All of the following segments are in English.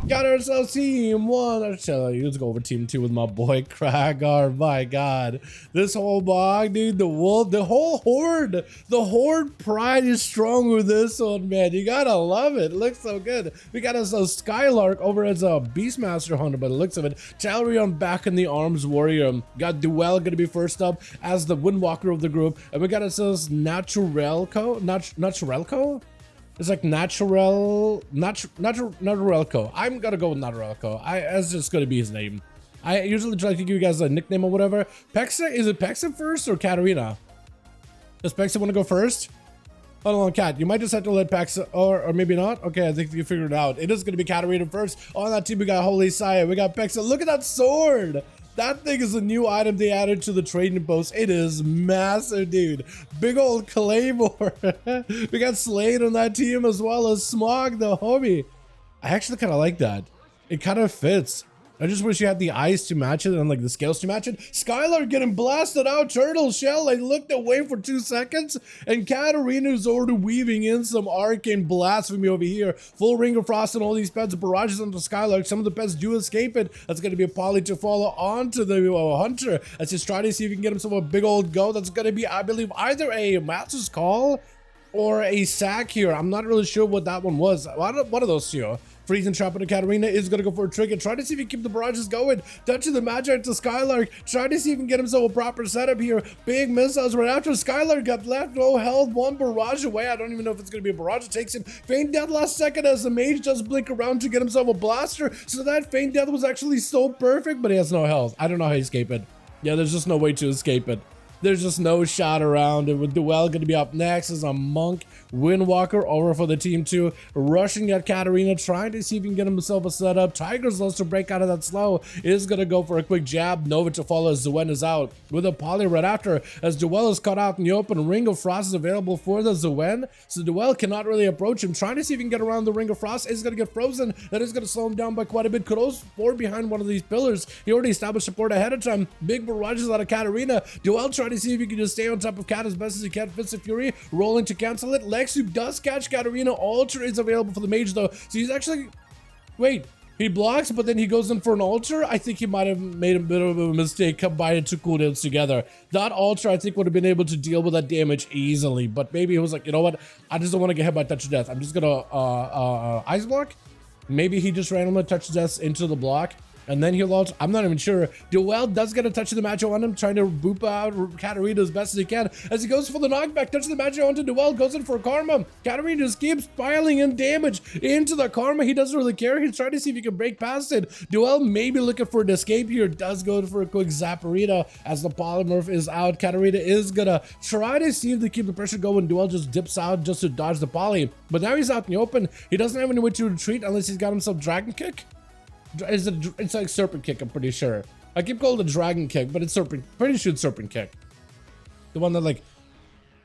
Got ourselves team 1. Let's go over team 2 with my boy Kragar. My god. This whole bog, dude, the wolf, the whole horde. The horde pride is strong with this one, man. You gotta love it. It looks so good. We got ourselves Skylark over as a Beastmaster Hunter by the looks of it. Talarion back in the Arms Warrior. Got Duel gonna be first up as the Windwalker of the group. And we got ourselves Naturelco. It's like Naturelco. I'm gonna go with Naturelco. That's just gonna be his name. I usually try to give you guys a nickname or whatever. Pexa, is it Pexa first or Katarina? Does Pexa want to go first? Hold on, Kat. You might just have to let Pexa, or maybe not. Okay, I think you figured it out. It is gonna be Katarina first. On that team, we got Holy Saya. We got Pexa. Look at that sword. That thing is a new item they added to the trading post. It is massive, dude. Big old claymore. We got Slade on that team as well as Smog, the homie. I actually kind of like that. It kind of fits. I just wish you had the eyes to match it and like the scales to match it. Skylar getting blasted out. Turtle Shell, I looked away for 2 seconds. And Katarina's already weaving in some arcane blasphemy over here. Full Ring of Frost and all these pets. Barrages onto Skylar. Some of the pets do escape it. That's going to be a poly to follow onto the Hunter. Let's just try to see if we can get himself a big old go. That's going to be, I believe, either a Master's Call or a sack here. I'm not really sure what that one was. One of those two. Freezing Trap on the Katarina is going to go for a trick and try to see if he can keep the barrages going. Touching the Magi to Skylark. Trying to see if he can get himself a proper setup here. Big missiles right after Skylark got left. No health. One barrage away. I don't even know if it's going to be a barrage. It takes him. Feint Death last second as the mage does blink around to get himself a blaster. So that Feint Death was actually so perfect, but he has no health. I don't know how he escaped it. Yeah, there's just no way to escape it. There's just no shot around it. With Duel going to be up next as a Monk Windwalker over for the team 2. Rushing at Katarina, trying to see if he can get himself a setup. Tigers loves to break out of that slow. Is going to go for a quick jab. Nova to follow as Zuen is out. With a poly right after as Duel is caught out in the open. Ring of Frost is available for the Zuen. So Duel cannot really approach him. Trying to see if he can get around the Ring of Frost. Is going to get frozen. That is going to slow him down by quite a bit. Could also forward behind one of these pillars. He already established support ahead of time. Big barrages out of Katarina. Duel trying to see if he can just stay on top of Kat as best as he can. Fist of Fury rolling to cancel it. Lexu does catch Katarina. Alter is available for the mage though. So he's actually... Wait. He blocks, but then he goes in for an altar. I think he might have made a bit of a mistake combining 2 cooldowns together. That altar, I think, would have been able to deal with that damage easily. But maybe he was like, you know what? I just don't want to get hit by Touch of Death. I'm just gonna Ice Block. Maybe he just randomly touches death into the block. And then he'll launch. I'm not even sure. Duel does get a touch of the Magi on him, trying to boop out Katarina as best as he can. As he goes for the knockback, touches the Magi onto Duel, goes in for Karma. Katarina just keeps piling in damage into the Karma. He doesn't really care. He's trying to see if he can break past it. Duel maybe looking for an escape here. Does go for a quick Zapparita as the Polymorph is out. Katarina is gonna try to see if they keep the pressure going. Duel just dips out just to dodge the poly. But now he's out in the open. He doesn't have any way to retreat unless he's got himself Dragon Kick. It's like Serpent Kick, I'm pretty sure. I keep calling it Dragon Kick, but it's pretty sure it's Serpent Kick. The one that, like,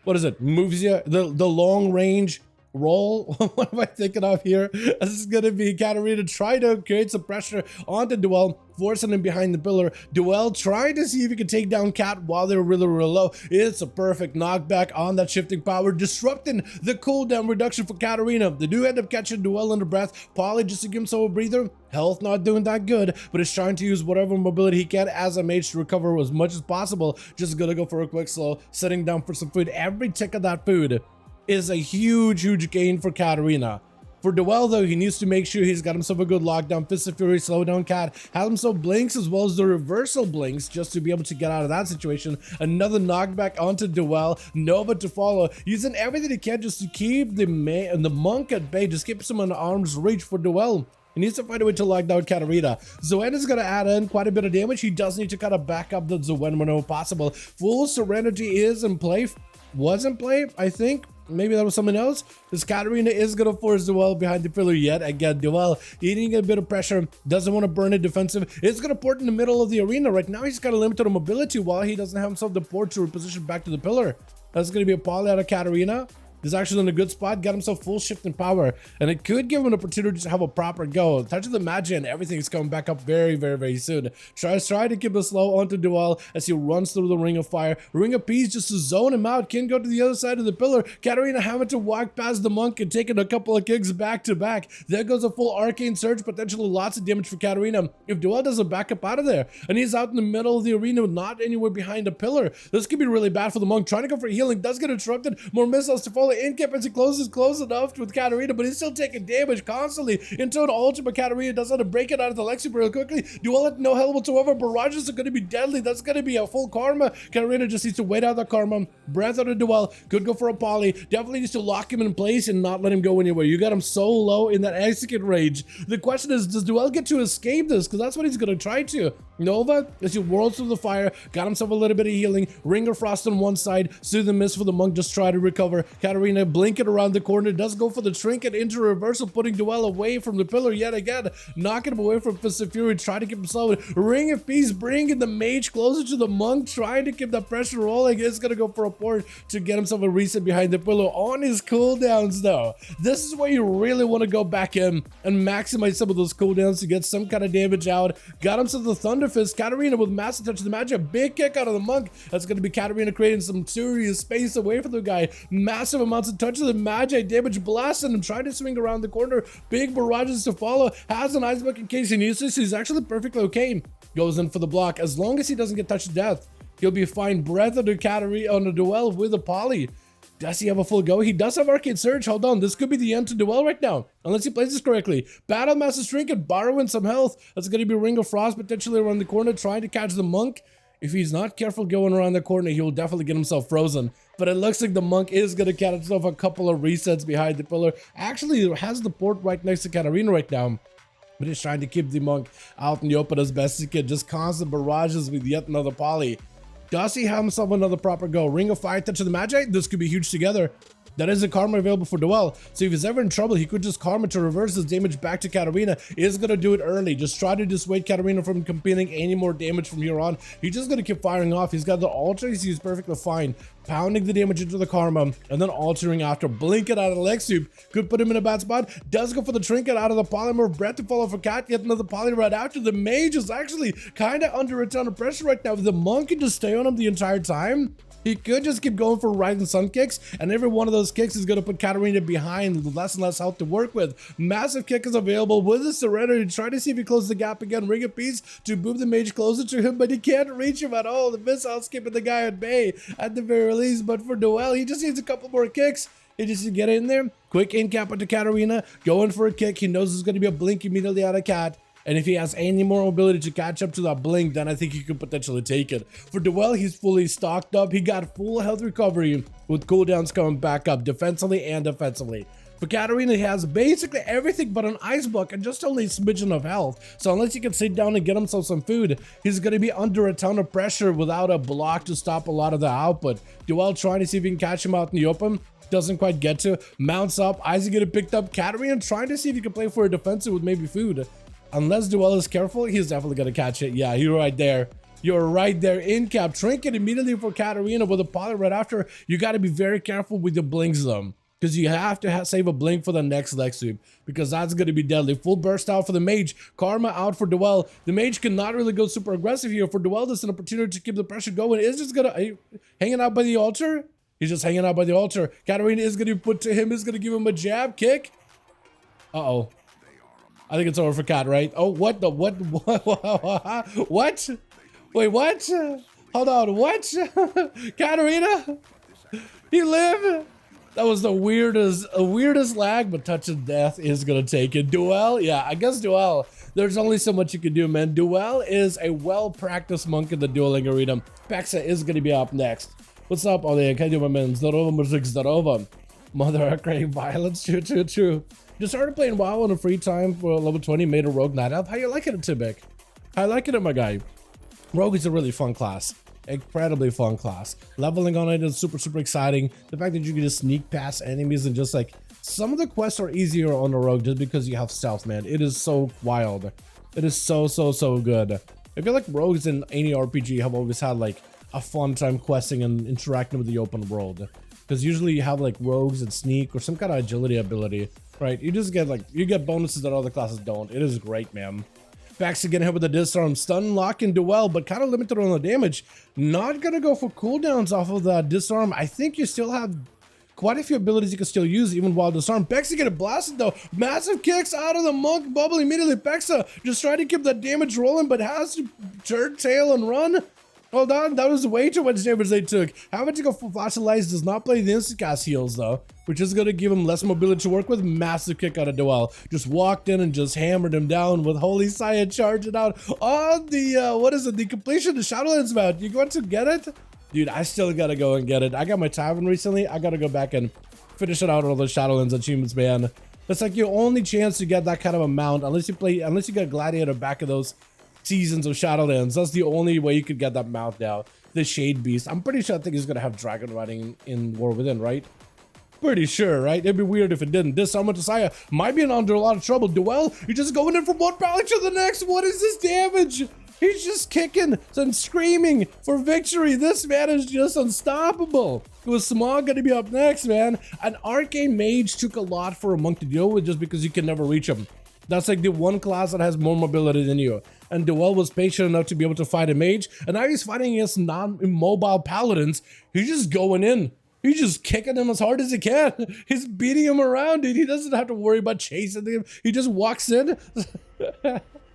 what is it? Moves you, the long range roll. What am I thinking of here? This is gonna be Katarina trying to create some pressure onto Duel, forcing him behind the pillar. Duel trying to see if he can take down Cat while they're really low. It's a perfect knockback on that shifting power, disrupting the cooldown reduction for Katarina. They do end up catching Duel under breath. Poly just to give himself a breather. Health not doing that good, but is trying to use whatever mobility he can as a mage to recover as much as possible. Just gonna go for a quick slow, sitting down for some food. Every tick of that food is a huge gain for Katarina. For Duel though, he needs to make sure he's got himself a good lockdown. Fist of Fury, slow down Cat, has himself blinks as well as the reversal blinks just to be able to get out of that situation. Another knockback onto Duel, Nova to follow, using everything he can just to keep the Monk at bay, just keeps him in arm's reach for Duel. He needs to find a way to lock down Katarina. Zuen is going to add in quite a bit of damage. He does need to kind of back up the Zuen whenever possible. Full Serenity is in play. Was in play, I think. Maybe that was someone else. This Katarina is going to force Duel behind the pillar yet again. Duel eating a bit of pressure. Doesn't want to burn it defensive. It's going to port in the middle of the arena. Right now, he's got a limited mobility while he doesn't have himself the port to reposition back to the pillar. That's going to be a poly out of Katarina. He's actually in a good spot, got himself full shift in power, and it could give him an opportunity to have a proper go. Touch of the magic and everything's coming back up very soon. Try to keep it slow onto Duel as he runs through the ring of fire. Ring of peace just to zone him out. Can go to the other side of the pillar. Katarina having to walk past the monk and taking a couple of kicks back to back. There goes a full arcane surge, potentially lots of damage for Katarina. If Duel doesn't back up out of there, and he's out in the middle of the arena, not anywhere behind a pillar, this could be really bad for the monk. Trying to go for healing, does get interrupted. More missiles to follow. In-cap as he closes close enough with Katarina, but he's still taking damage constantly into an ultra, but Katarina does have to break it out of the Lexi real quickly. Duel at no health whatsoever. Barrages are going to be deadly. That's going to be a full karma. Katarina just needs to wait out the karma. Breath out of Duel. Could go for a poly. Definitely needs to lock him in place and not let him go anywhere. You got him so low in that execute range. The question is, does Duel get to escape this? Because that's what he's going to try to. Nova, as he whirls through the fire, got himself a little bit of healing. Ring of Frost on one side. Soothe and miss for the monk. Just try to recover. Katarina blinking around the corner. Does go for the trinket into reversal, putting Duel away from the pillar yet again. Knocking him away from Fist of Fury. Trying to keep him slow. Ring of Peace bringing the mage closer to the monk. Trying to keep the pressure rolling. Is going to go for a port to get himself a reset behind the pillar on his cooldowns though. This is where you really want to go back in and maximize some of those cooldowns to get some kind of damage out. Got himself the Thunder Fist. Katarina with massive touch of the magic. Big kick out of the monk. That's going to be Katarina creating some serious space away from the guy. Massive amounts of touch of the magic. Damage blasting him. Trying to swing around the corner. Big barrages to follow. Has an ice bucket in case he needs this. He's actually perfectly okay. Goes in for the block. As long as he doesn't get touched to death, he'll be fine. Breath of the Katarina on the Duel with a poly. Does he have a full go? He does have Arcade Surge. Hold on. This could be the end to Duel right now, unless he plays this correctly. Battle Master Trinket, borrowing some health. That's going to be Ring of Frost potentially around the corner, trying to catch the monk. If he's not careful going around the corner, he'll definitely get himself frozen. But it looks like the monk is going to catch himself a couple of resets behind the pillar. Actually, has the port right next to Katarina right now. But he's trying to keep the monk out in the open as best he can. Just constant barrages with yet another poly. Does he have himself another proper go? Ring of Fire, touch of the magic. This could be huge together. That is a karma available for Duel. So if he's ever in trouble, he could just karma to reverse his damage back to Katarina. Is going to do it early. Just try to dissuade Katarina from competing any more damage from here on. He's just going to keep firing off. He's got the alters. He's perfectly fine. Pounding the damage into the karma and then altering after. Blinking out of the leg sweep. Could put him in a bad spot. Does go for the trinket out of the polymer. Breath to follow for Cat. Yet another poly right after. The mage is actually kind of under a ton of pressure right now. The monk can just stay on him the entire time. He could just keep going for rising sun kicks, and every one of those kicks is going to put Katarina behind with less and less health to work with. Massive kick is available with the surrender. Try to see if he closes the gap again. Ring of Peace to move the mage closer to him, but he can't reach him at all. The missile skipping the guy at bay at the very least, but for Duel, he just needs a couple more kicks. He just needs to get in there. Quick in cap into Katarina. Going for a kick. He knows there's going to be a blink immediately out of Cat. And if he has any more ability to catch up to that blink, then I think he could potentially take it. For Duel, he's fully stocked up. He got full health recovery with cooldowns coming back up defensively and offensively. For Katarina, he has basically everything but an ice block and just only a smidgen of health. So unless he can sit down and get himself some food, he's going to be under a ton of pressure without a block to stop a lot of the output. Duel trying to see if he can catch him out in the open. Doesn't quite get to. Mounts up. Isaac getting picked up. Katarina trying to see if he can play for a defensive with maybe food. Unless Duel is careful, he's definitely going to catch it. Yeah, you're right there. You're right there. In cap. Trinket immediately for Katarina with a poly right after. You got to be very careful with the blinks though, because you have to save a blink for the next leg sweep, because that's going to be deadly. Full burst out for the mage. Karma out for Duel. The mage cannot really go super aggressive here. For Duel, there's an opportunity to keep the pressure going. Is just going to hanging out by the altar. He's just hanging out by the altar. Katarina is going to put to him. Is going to give him a jab kick. Uh-oh. I think it's over for Cat, right? Oh, what? What? Wait, what? Hold on, what? Katarina? He lived? That was the weirdest lag, but touch of death is gonna take it. Duel? Yeah, I guess Duel. There's only so much you can do, man. Duel is a well-practiced monk in the dueling arena. Pexa is gonna be up next. What's up, Ollie? Can you do my man? Zdarova, Murzik, Zdarova. Mother are creating violence. True. Just started playing WoW on a free time for level 20, made a rogue night elf. How you liking it, Tibik? I like it, my guy. Rogue is a really fun class. Incredibly fun class. Leveling on it is super exciting. The fact that you can just sneak past enemies and just like, some of the quests are easier on the rogue just because you have stealth, man. It is so wild. It is so good. I feel like rogues in any RPG have always had like a fun time questing and interacting with the open world. Because usually you have like rogues and sneak or some kind of agility ability, right? You just get like, you get bonuses that other classes don't. It is great, man. Vex getting hit with the disarm, stun, lock, and duel, but kind of limited on the damage. Not gonna go for cooldowns off of the disarm. I think you still have quite a few abilities you can still use even while disarmed. Pexa getting blasted though. Massive kicks out of the monk bubble immediately. Pexa just trying to keep that damage rolling, but has to turn tail and run. Hold on, that was way too much damage they took. Having to go for Fossilized does not play the instant cast heals though, which is going to give him less mobility to work with. Massive kick out of Duel. Just walked in and just hammered him down with Holy Saya charging out on the, what is it, the completion of the Shadowlands mount. You going to get it? Dude, I still gotta go and get it. I got my tavern recently. I gotta go back and finish it out on those Shadowlands achievements, man. That's like your only chance to get that kind of amount, unless you get Gladiator back in those seasons of Shadowlands. That's the only way you could get that mount now. The Shade Beast. I'm pretty sure I think he's gonna have Dragon Riding in War Within, right? Pretty sure, right? It'd be weird if it didn't. This Summon to Saya might be under a lot of trouble. Duel, you're just going in from one pallet to the next. What is this damage? He's just kicking and screaming for victory. This man is just unstoppable. With Smog gonna be up next, man. An Arcane Mage took a lot for a monk to deal with just because you can never reach him. That's like the one class that has more mobility than you. And Duel was patient enough to be able to fight a mage. And now he's fighting against non-immobile paladins. He's just going in. He's just kicking him as hard as he can. He's beating him around, dude. He doesn't have to worry about chasing him. He just walks in.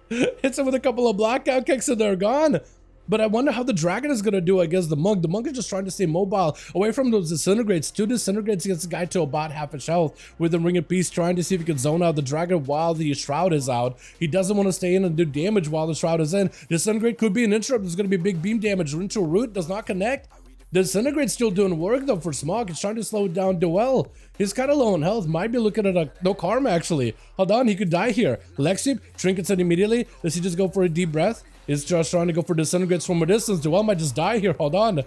Hits him with a couple of blackout kicks and they're gone. But I wonder how the dragon is going to do against the monk. The monk is just trying to stay mobile away from those disintegrates. 2 disintegrates gets the guy to about half his health with the Ring of Peace, trying to see if he can zone out the dragon while the shroud is out. He doesn't want to stay in and do damage while the shroud is in. Disintegrate could be an interrupt. There's going to be big beam damage. Into Root does not connect. The Disintegrate's still doing work though for Smog. He's trying to slow down Duel. He's kind of low on health. Might be looking at a no karma actually. Hold on, he could die here. Lexi trinkets it immediately. Does he just go for a deep breath? He's just trying to go for Disintegrates from a distance. Duel might just die here. Hold on.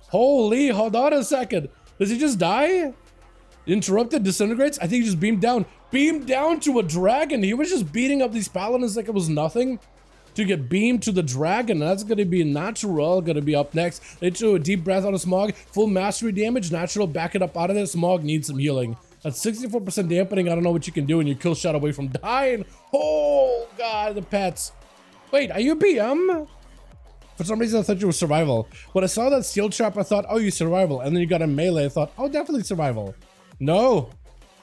Holy, hold on a second. Does he just die? Interrupted Disintegrates? I think he just beamed down. Beamed down to a dragon. He was just beating up these paladins like it was nothing. To get beamed to the dragon. That's going to be natural. Going to be up next. They threw a deep breath on a Smog. Full mastery damage. Natural. Back it up out of there. Smog needs some healing. At 64% dampening, I don't know what you can do when you kill shot away from dying. Oh, God. The pets. Wait, are you BM? For some reason, I thought you were survival. When I saw that steel trap, I thought, oh, you survival. And then you got a melee. I thought, oh, definitely survival. No.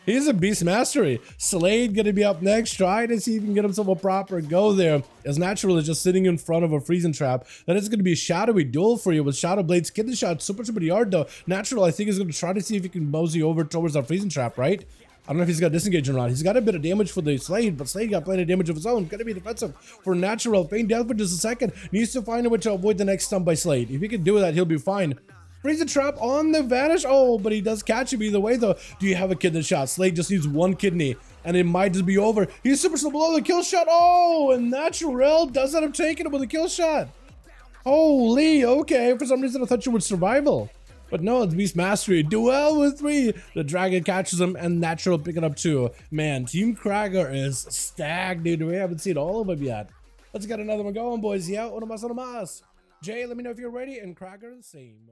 He's a beast mastery. Slade gonna be up next. Try to see if he can get himself a proper go there. As Natural is just sitting in front of a freezing trap. Then it's gonna be a shadowy duel for you with Shadow Blades. Get the shot super yard though. Natural, I think, is gonna try to see if he can mosey over towards that freezing trap, right? I don't know if he's got disengage or not. He's got a bit of damage for the Slade, but Slade got plenty of damage of his own. Gonna be defensive for Natural. Feign death for just a second. Needs to find a way to avoid the next stun by Slade. If he can do that, he'll be fine. Freeze the trap on the vanish. Oh, but he does catch him either way though. Do you have a kidney shot? Slade just needs one kidney and it might just be over. He's super slow below the kill shot. Oh, and Natural does end up taking him with a kill shot. Holy, okay. For some reason I thought you would survival. But no, it's Beast Mastery. Duel with 3. The dragon catches him and Natural picking up 2. Man, Team Krager is stacked, dude. We haven't seen all of them yet. Let's get another one going, boys. Yeah, uno más, uno más. Jay, let me know if you're ready, and Krager the same.